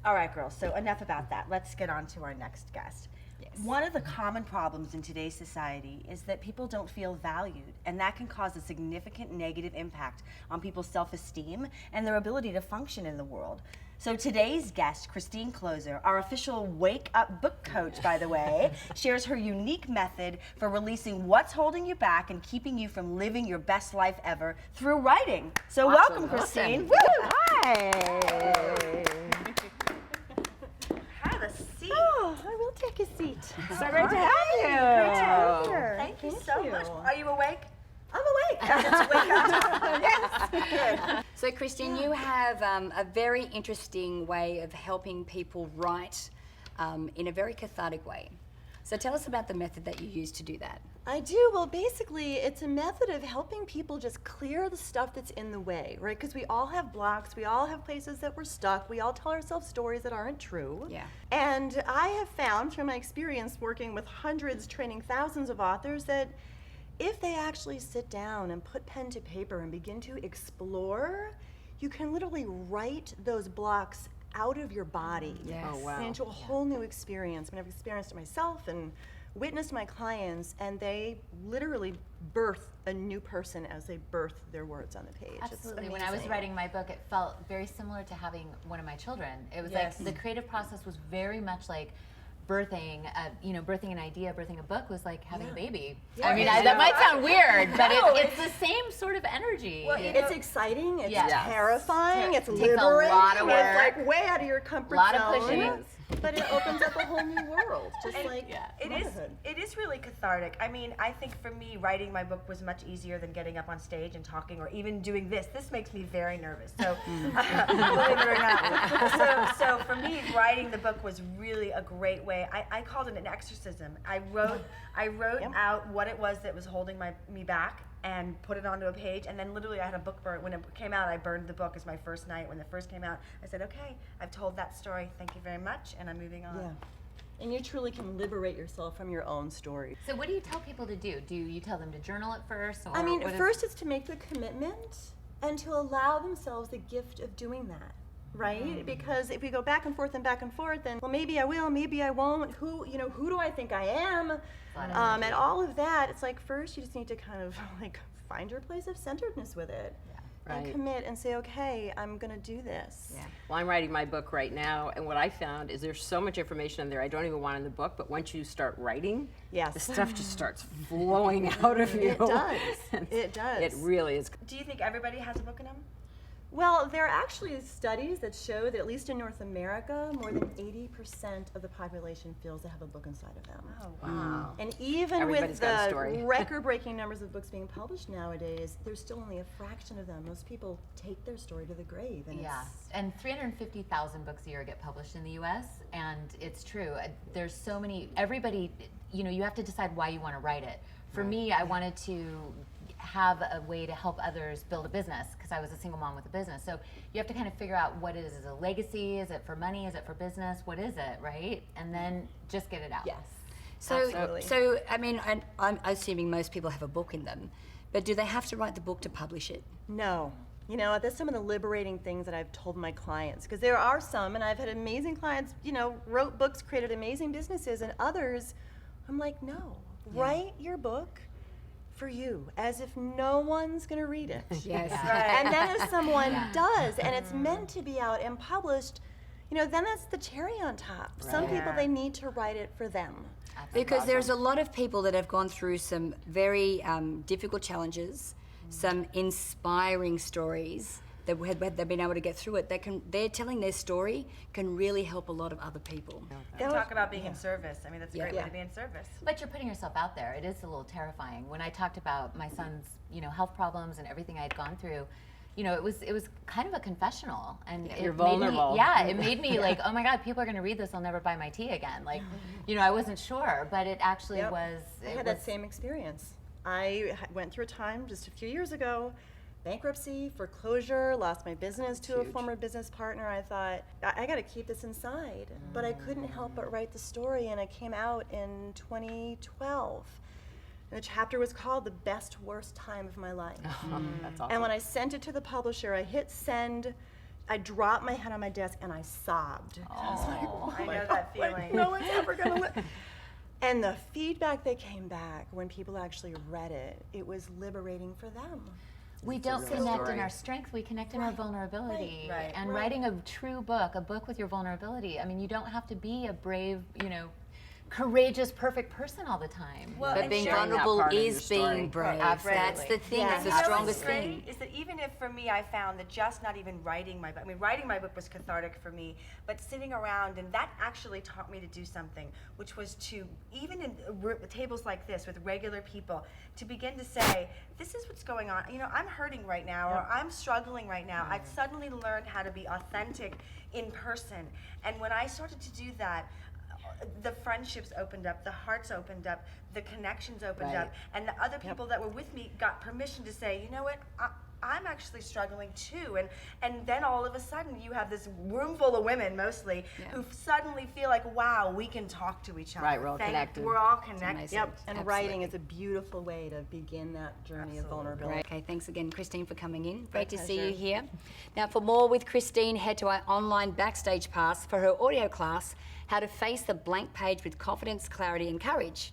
All right, girls, so enough about that. Let's get on to our next guest. Yes. One of the common problems in today's society is that people don't feel valued, and that can cause a significant negative impact on people's self-esteem and their ability to function in the world. So today's guest, Christine Kloser, our official Wake Up book coach, by the way, shares her unique method for releasing what's holding you back and keeping you from living your best life ever through writing. So welcome, Christine. Woo! Hi. Have a seat. Oh, I will take a seat. So All great to right. have you. Great to have you. Thank you so much. Are you awake? I'm awake. It's wake up. Yes. So Christine, you have a very interesting way of helping people write in a very cathartic way. So tell us about the method that you use to do that. I do. Well, basically, it's a method of helping people just clear the stuff that's in the way, right? Because we all have blocks. We all have places that we're stuck. We all tell ourselves stories that aren't true. Yeah. And I have found through my experience working with hundreds, training thousands of authors, that if they actually sit down and put pen to paper and begin to explore, you can literally write those blocks out of your body. Yes. Oh, wow. And into a whole new experience. I mean, I've experienced it myself and witnessed my clients, and they literally birth a new person as they birth their words on the page. Absolutely. It's When I was amazing. writing my book, it felt very similar to having one of my children. It was Yes. like the creative process was very much like birthing, birthing an idea, birthing a book was like having a baby. Yeah. I mean, Yeah. that might sound weird, but No, it's the same sort of energy. Well, It's exciting, it's Yes. terrifying, it's Takes a liberating, lot of it's work. like way out of your comfort Lot of zone. pushing. But it opens up a whole new world, just And like motherhood. It is really cathartic. I mean, I think for me, writing my book was much easier than getting up on stage and talking, or even doing this. This makes me very nervous. So, believe it or not. So for me, writing the book was really a great way. I called it an exorcism. I wrote Yep. out what it was that was holding me back, and put it onto a page, and then literally I had a book burn. When it came out, I burned the book as my first night. When it first came out, I said, okay, I've told that story, thank you very much, and I'm moving on. Yeah. And you truly can liberate yourself from your own story. So what do you tell people to do? Do you tell them to journal at first? Or I mean, what is- first it's to make the commitment and to allow themselves the gift of doing that, right? Because if we go back and forth, then, well, maybe I will, maybe I won't. Who do I think I am? And all of that, it's like first you just need to kind of like find your place of centeredness with it. And Right. commit and say, okay, I'm gonna do this. Yeah. Well, I'm writing my book right now, and what I found is there's so much information in there I don't even want in the book, but once you start writing, Yes. the stuff just starts flowing out of you. It does. And It does. It really is. Do you think everybody has a book in them? Well, there are actually studies that show that at least in North America, more than 80% of the population feels they have a book inside of them. Oh, wow. And even Everybody's with got a the story. record-breaking numbers of books being published nowadays, there's still only a fraction of them. Most people take their story to the grave. And Yeah, and 350,000 books a year get published in the U.S., and it's true. There's so many, everybody, you have to decide why you want to write it. For me, I wanted to have a way to help others build a business, because I was a single mom with a business. So you have to kind of figure out what it is. Is it a legacy? Is it for money? Is it for business? What is it, right? And then just get it out. Yes. So, so I mean, I'm assuming most people have a book in them, but do they have to write the book to publish it? No. That's some of the liberating things that I've told my clients, because there are some, and I've had amazing clients, wrote books, created amazing businesses, and others, I'm like, no, write your book for you, as if no one's gonna read it. Yes. And then if someone does, and it's meant to be out and published, then that's the cherry on top. Some people, they need to write it for them. Because there's a lot of people that have gone through some very difficult challenges, some inspiring stories that they've been able to get through it. They're telling their story can really help a lot of other people. And talk about being in service. I mean, that's a great way to be in service. But you're putting yourself out there. It is a little terrifying. When I talked about my son's, health problems and everything I had gone through, it was kind of a confessional, and You're it vulnerable. Made me, it made me like, oh my God, people are going to read this. I'll never buy my tea again. Like, I wasn't sure, but it actually was. I had that same experience. I went through a time just a few years ago, bankruptcy, foreclosure, lost my business to a former business partner. I thought, I got to keep this inside. But I couldn't help but write the story, and it came out in 2012. And the chapter was called The Best Worst Time of My Life. That's awesome. And when I sent it to the publisher, I hit send. I dropped my head on my desk and I sobbed. I was like, oh I my know God, that feeling. no one's ever gonna And the feedback that came back when people actually read it, it was liberating for them. We don't real connect in story. our strength, we connect in our vulnerability. right, And writing a true book, a book with your vulnerability, I mean, you don't have to be a brave, courageous, perfect person all the time. Well, But and being sharing that vulnerable part of your is being story. brave. Absolutely. That's the thing. Yeah. That's the You know what's strongest great thing. is that even if for me I found that just not even writing my book, I mean writing my book was cathartic for me, but sitting around, and that actually taught me to do something, which was to, even in tables like this with regular people, to begin to say, this is what's going on, I'm hurting right now, or I'm struggling right now. I've suddenly learned how to be authentic in person. And when I started to do that, the friendships opened up, the hearts opened up, the connections opened Right. up, and the other people that were with me got permission to say, you know what, I'm actually struggling too. And then all of a sudden you have this room full of women mostly who suddenly feel like, wow, we can talk to each other. Right, we're all connected. We're all connected. amazing. Yep, and Absolutely. writing is a beautiful way to begin that journey of vulnerability. Great. Okay, thanks again, Christine, for coming in. Great to see pleasure. you here. Now, for more with Christine, head to our online Backstage Pass for her audio class, How to Face the Blank Page with Confidence, Clarity and Courage.